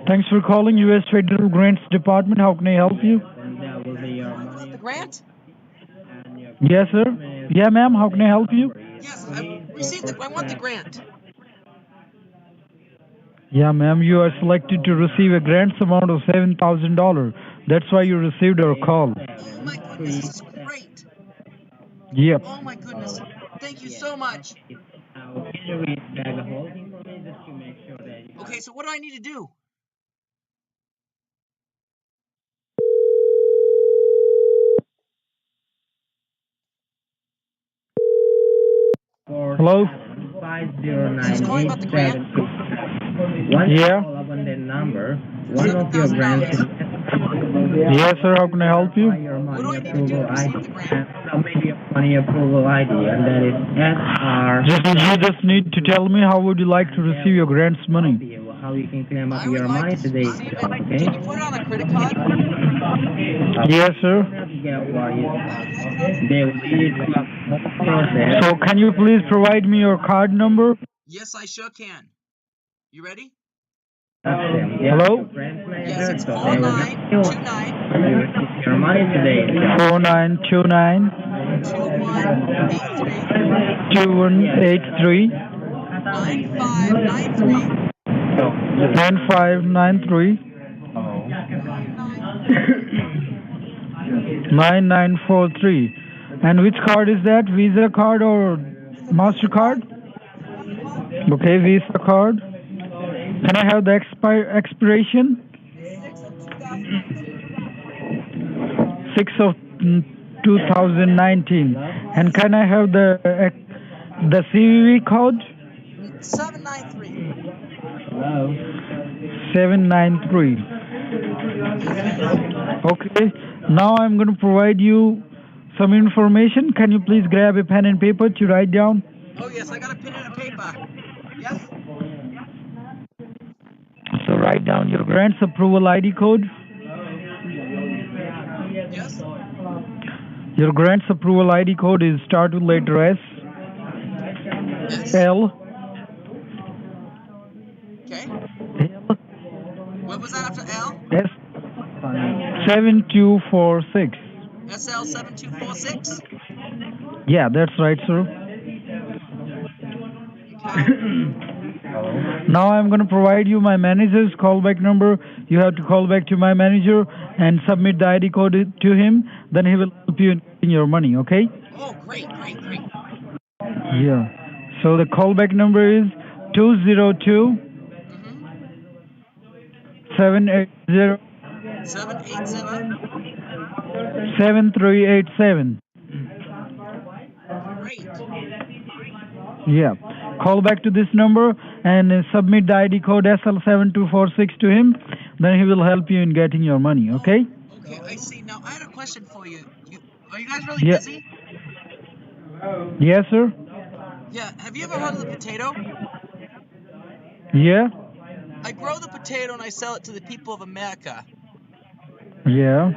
Thanks for calling U.S. Federal Grants Department. How can I help you? Calling about the grant? Yes, sir. Yeah, ma'am. How can I help you? Yes, I received the. I want the grant. Yeah, ma'am. You are selected to receive a grants amount of $7,000. That's why you received our call. Oh my goodness, this is great. Yep. Oh my goodness, thank you so much. Okay, so what do I need to do? Hello? Is this calling about the grant? Yeah. For $7,000. Yes, sir. How can I help you? What do I need to do to receive the grant? You just need to tell me how would you like to receive your grants money. I would like to receive it. Can you put it on a credit card? Yes, sir. Okay, cool. So can you please provide me your card number? Yes, I sure can. You ready? Hello? Yes, it's 4929 4929 2183 2183 9593 9593 9943. 9943. And which card is that? Visa card or It's a Visa MasterCard? card. It's a Visa card. Okay, Visa card. Can I have the expiration? 6 of 2019. 6 of 2019. And can I have the CVV code? 793. 793. Yes, yes. Okay. Now I'm going to provide you some information. Can you please grab a pen and paper to write down? Oh, yes, I got a pen and a paper. Yes? So write down your grants approval ID code. Yes? Your grants approval ID code is start with letter S, S? L, Okay. L, What was that after L? S, 7246. SL7246? Yeah, that's right, sir. Okay. Now I'm going to provide you my manager's callback number. You have to call back to my manager and submit the ID code to him. Then he will help you in getting your money, okay? Oh, great, great, great. Yeah. So the callback number is 202 Mm-hmm. 780 780. 7387. Great. Yeah. Call back to this number and submit the ID code SL7246 to him. Then he will help you in getting your money, okay? Oh, okay, I see. Now, I had a question for you. Are you guys really Yeah. busy? Yes, sir. Yeah, have you ever heard of the potato? Yeah. I grow the potato and I sell it to the people of America. Yeah.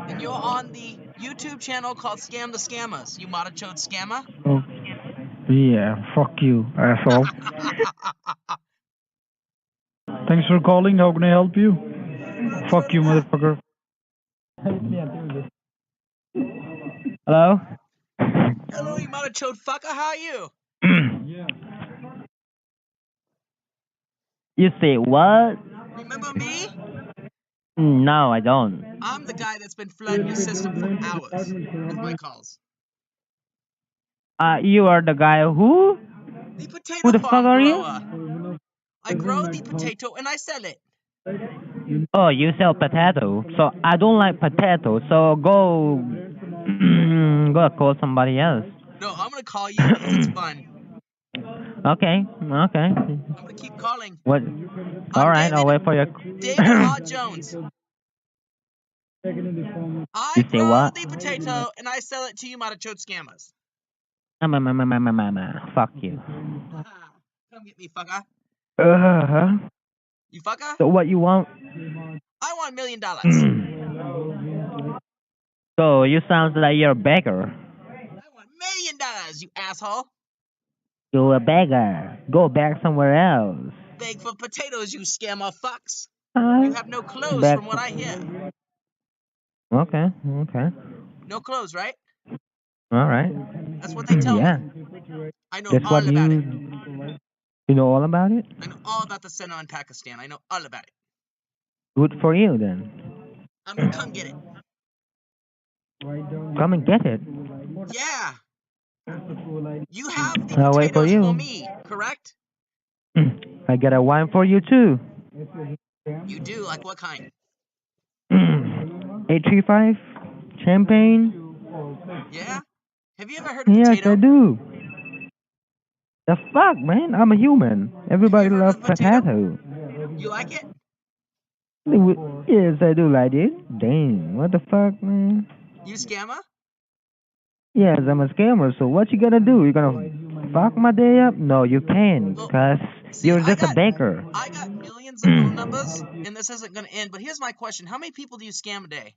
And you're on the YouTube channel called Scam the Scammers. You Chode scammer? Oh, yeah. Fuck you, asshole. Thanks for calling. How can I help you? Thanks Fuck for you, that. motherfucker. Hello? Hello, you Chode fucker. How are you? You say what? Remember me? No, I don't. I'm the guy that's been flooding your system for hours with my calls. You are the guy who? The Who potato the fuck farm are you? grower. I grow the potato and I sell it. Oh, you sell potato. So I don't like potato. So go, go call somebody else. No, I'm gonna call you because it's fun. Okay, okay. I'm gonna keep calling. What? I'm All right, I'll wait for your. David R. Jones. I You say grow what? the potato and I sell it to you Chode scammers. Fuck you. Come get me, fucker. Uh-huh. You fucker? So what you want? I want $1 million. So you sound like you're a beggar. I want $1 million, you asshole. You're a beggar. Go back somewhere else. Beg for potatoes, you scammer fucks. You have no clothes, Back. from what I hear. Okay. Okay. No clothes, right? All right. That's what they tell Yeah. me. I know That's what all about it. you know all about it. I know all about the center in Pakistan. I know all about it. Good for you then. I'm gonna come get it. Come and get it. Yeah. You have the I'll wait for potatoes for you. me, correct? I got a wine for you too. You do. Like what kind? 835 champagne. Yeah. Have you ever heard of Yes, I potato? do. The fuck, man? I'm a human. Have you Everybody ever heard loves of potato? potato. You like it? Yes, I do like it. Damn, what the fuck, man? You scammer? Yes, I'm a scammer, so what you gonna do? You gonna fuck my day up? No, you can't, Well, cause see, you're just a baker. I got millions of phone numbers, and this isn't gonna end. But here's my question: how many people do you scam a day?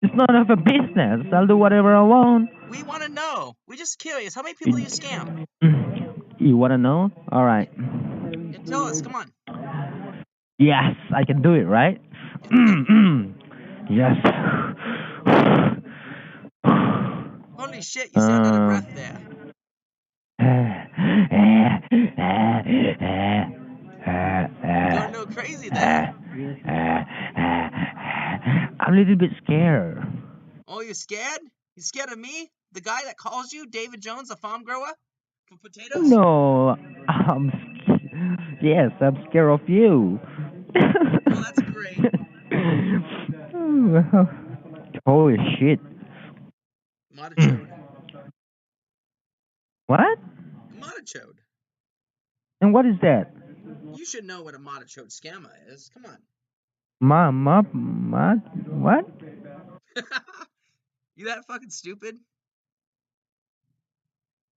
It's none of a business. I'll do whatever I want. We want to know. We're just curious. How many people do you scam? You wanna know? Yeah, Alright. yeah, tell us. Come on. Yes, I can do it, right? Yeah, do it. Yes. Holy shit! You sound out of Uh, breath there. Going no crazy there. I'm a little bit scared. Oh, you scared? You scared of me? The guy that calls you, David Jones, the farm grower for potatoes? No, yes, I'm scared of you. Oh, that's great. Holy shit. Modichode. What? A modichode. And what is that? You should know what a modichode scammer is. Come on. What? You that fucking stupid?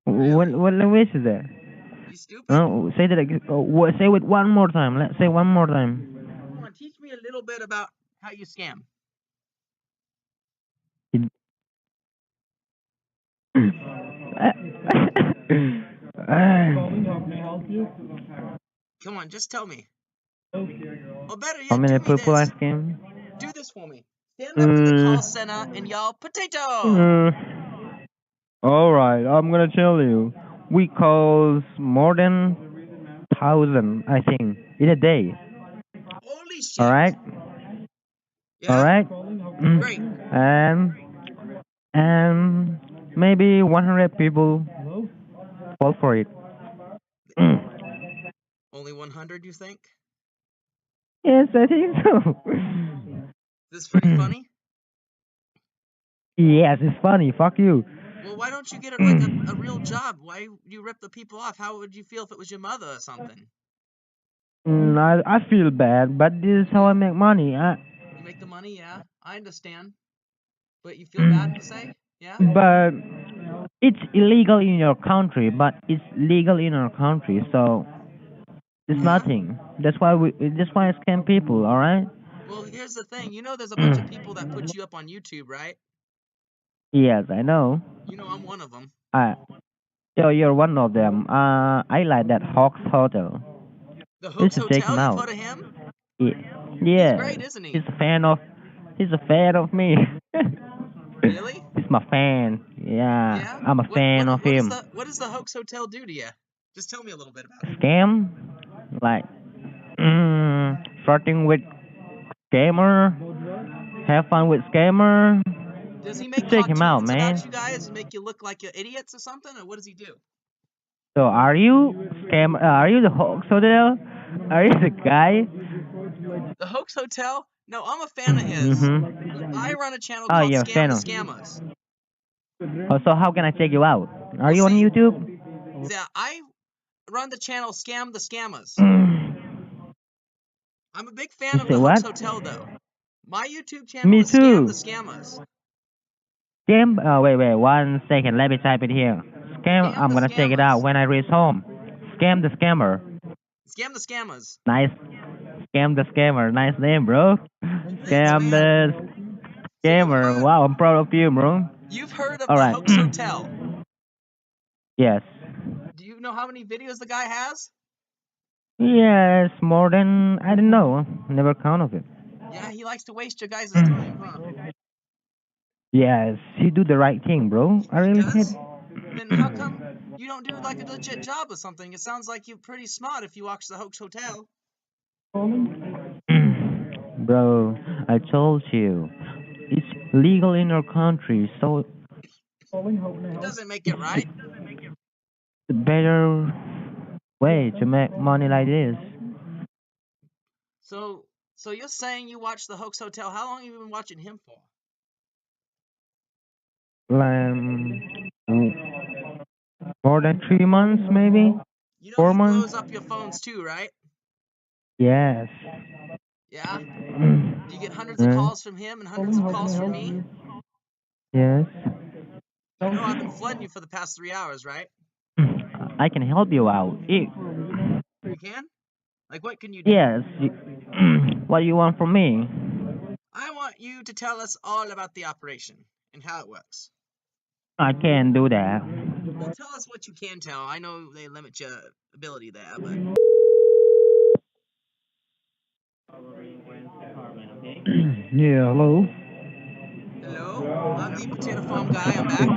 Really? What language is that? You stupid? Say that again. Say it one more time. Let's say one more time. Come on, teach me a little bit about how you scam. Come on, just tell me. Or better How yet, many do me people I this. scam? Do this for me. Stand up to the Uh, call center and yell, potato! uh, all right, I'm gonna tell you. We calls more than 1,000, I think, in a day. Holy All shit! right, all Yeah? right, Great. and and maybe 100 people fall for it. Only 100, you think? Yes, I think so. This is pretty funny? Yes, it's funny. Fuck you. Well, why don't you get it like a real job? Why you rip the people off? How would you feel if it was your mother or something? I feel bad, but this is how I Yeah. make money. You make the money, yeah. I understand. But you feel bad, you say? Yeah? But it's illegal in your country, but it's legal in our country, so it's Yeah? nothing. That's why I scam people. All right? Well, here's the thing. You know there's a bunch of people that put you up on YouTube, right? Yes, I know. You know I'm one of them. I you're one of them. I like that Hoax Hotel. The You Hoax should check him Hotel, you've out. heard of him? Yeah, He's yeah. great, isn't He's he? a fan of. He's a fan of me. Really? He's my fan. Yeah, Yeah? I'm a fan of him. What does the Hoax Hotel do to you? Just tell me a little bit about it. Scam, like starting with scammer, have fun with scammer. Does he make Just check him out, cartoons man. about you guys and make you look like you're idiots or something? Or what does he do? So are you scam? Are you the hoax hotel? Are you the guy? The Hoax Hotel? No, I'm a fan of his. Mm-hmm. I run a channel Oh, called you're a Scam fan the of. Scammers. Oh, so how can I check you out? Are Well, you on see, YouTube? I run the channel Scam the Scammers. I'm a big fan You of say the Hoax what? Hotel, though. My YouTube channel Me is Scam the too. Scammers. Scam. Wait, 1 second. Let me type it here. Scam. Scam I'm the gonna check it out Scammers. when I reach home. Scam the scammer. Scam the Scammers. Nice. Scam the scammer. Nice name, bro. Well, thanks, Scam man. the So scammer. Wow, I'm proud of you, bro. you've heard of All the right. Hoax Hotel. Yes. Do you know how many videos the guy has? Yes, more than I don't know. Never count of it. Yeah, he likes to waste your guys' time, huh? Yes, you do the right thing, bro. I He really hate. does? Then how come you don't do like a legit job or something? It sounds like you're pretty smart if you watch the Hoax Hotel. Bro, I told you. It's legal in our country, so It doesn't make it right. it's a better way to make money like this. So you're saying you watch the Hoax Hotel? How long have you been watching him for? More than 3 months, maybe? You know Four he months? blows up your phones too, right? Yes. Yeah? Do you get hundreds of Yeah. calls from him and hundreds of calls from me? Yes. You know I've been flooding you for the past 3 hours, right? I can help you out. You can? Like what can you do? Yes. What do you want from me? I want you to tell us all about the operation and how it works. I can't do that. Well, tell us what you can tell. I know they limit your ability there, but Yeah, hello. hello? I'm the potato farm guy. I'm back.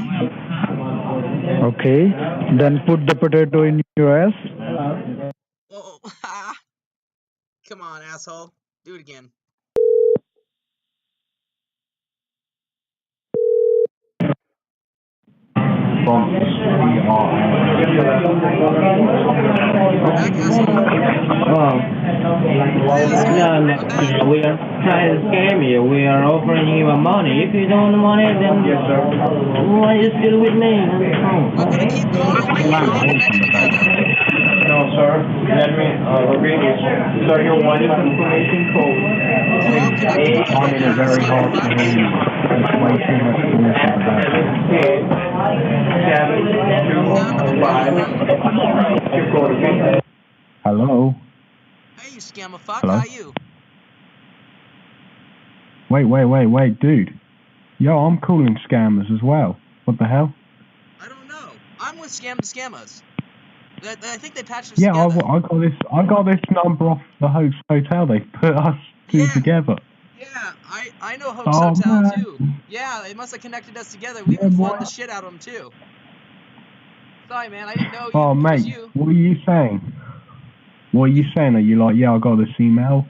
Okay, then put the potato in your ass. Oh, come on, asshole. Do it again. You're back, asshole? Hi, asshole. I'm back. We are trying to scam you. We are offering you money. If you don't want it, then why are you still with me? We're gonna keep calling you. We're all connected together. No, sir. Let me repeat it. Sir, your one information code. We're all connected together. Finding We're it all very scamming hard to fucks. hear you. There's way too much information about it. Sound of a porno. Hello? Hey, you scammer fuck. Hello? How you? Wait, dude. Yo, I'm calling scammers as well. What the hell? I don't know. I'm with Scam the Scammers. I think they patched us Yeah, together. I got this number off the Hoax Hotel. They put us two Yeah, together. yeah. I know Hoax Oh Hotel man. too. Yeah, they must have connected us together. We've Yeah, been boy. flooding the shit out of them too. Sorry, man. I didn't know Oh it was mate, you. what are you saying? What are you saying? Are you like, yeah, I got this email?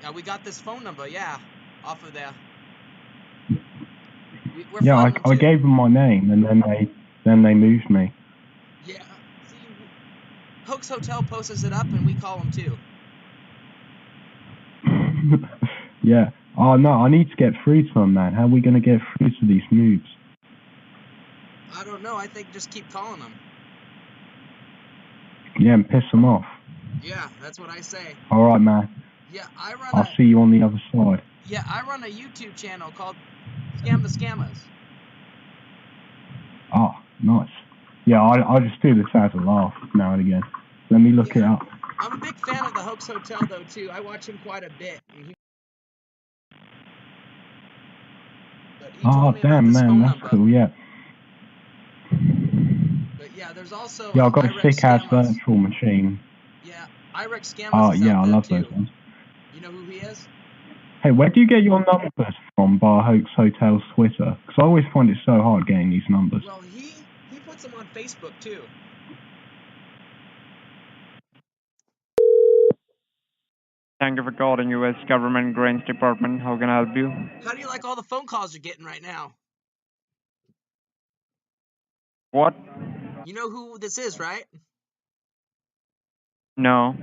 Yeah, we got this phone number. Yeah, off of there. We're Yeah, flooding them I too. gave them my name and then they moved me. Yeah. See, Hoax Hotel posts it up, and we call them too. Yeah. Oh no, I need to get through to them, man. How are we gonna get through to these moves? I don't know. I think just keep calling them. Yeah, and piss them off. Yeah, that's what I say. All right, man. Yeah, I'll see you on the other side. I run a YouTube channel called Scam the Scammers. Oh, nice. Yeah, I just do this as a laugh now and again. Let me look it up. I'm a big fan of the Hoax Hotel though too. I watch him quite a bit. But he Oh told me about damn, this man, phone that's number. cool. Yeah. But yeah, there's also Yeah, I got a IREX sick ass Scammers. virtual machine. Yeah, IREX Scammers Oh is yeah, out I there love too. those ones. You know who he is? Hey, where do you get your numbers from by Hoax Hotel's Twitter? Because I always find it so hard getting these numbers. Well, he puts them on Facebook too. Thank you for calling U.S. Government Grants Department. How can I help you? How do you like all the phone calls you're getting right now? What? You know who this is, right? No.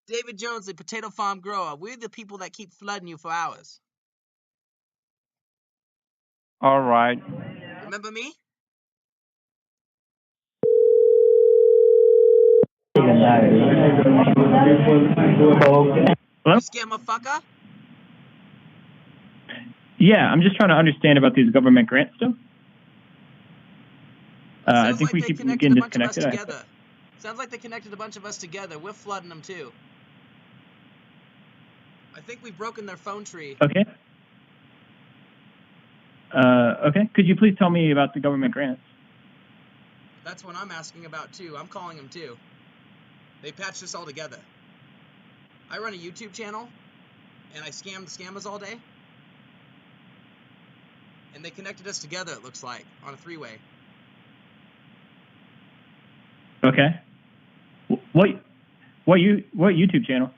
David Jones, the potato farm grower. We're the people that keep flooding you for hours. All right. Remember me? Hello? You scammer fucker? Yeah, I'm just trying to understand about these government grants stuff. I Sounds think like we they keep connected getting a bunch of us disconnected. together. Sounds like they connected a bunch of us together. We're flooding them too. I think we've broken their phone tree. Okay. Okay. Could you please tell me about the government grants? That's what I'm asking about too. I'm calling them too. They patched us all together. I run a YouTube channel, and I scam the scammers all day. And they connected us together, it looks like, on a three-way. Okay. What YouTube channel?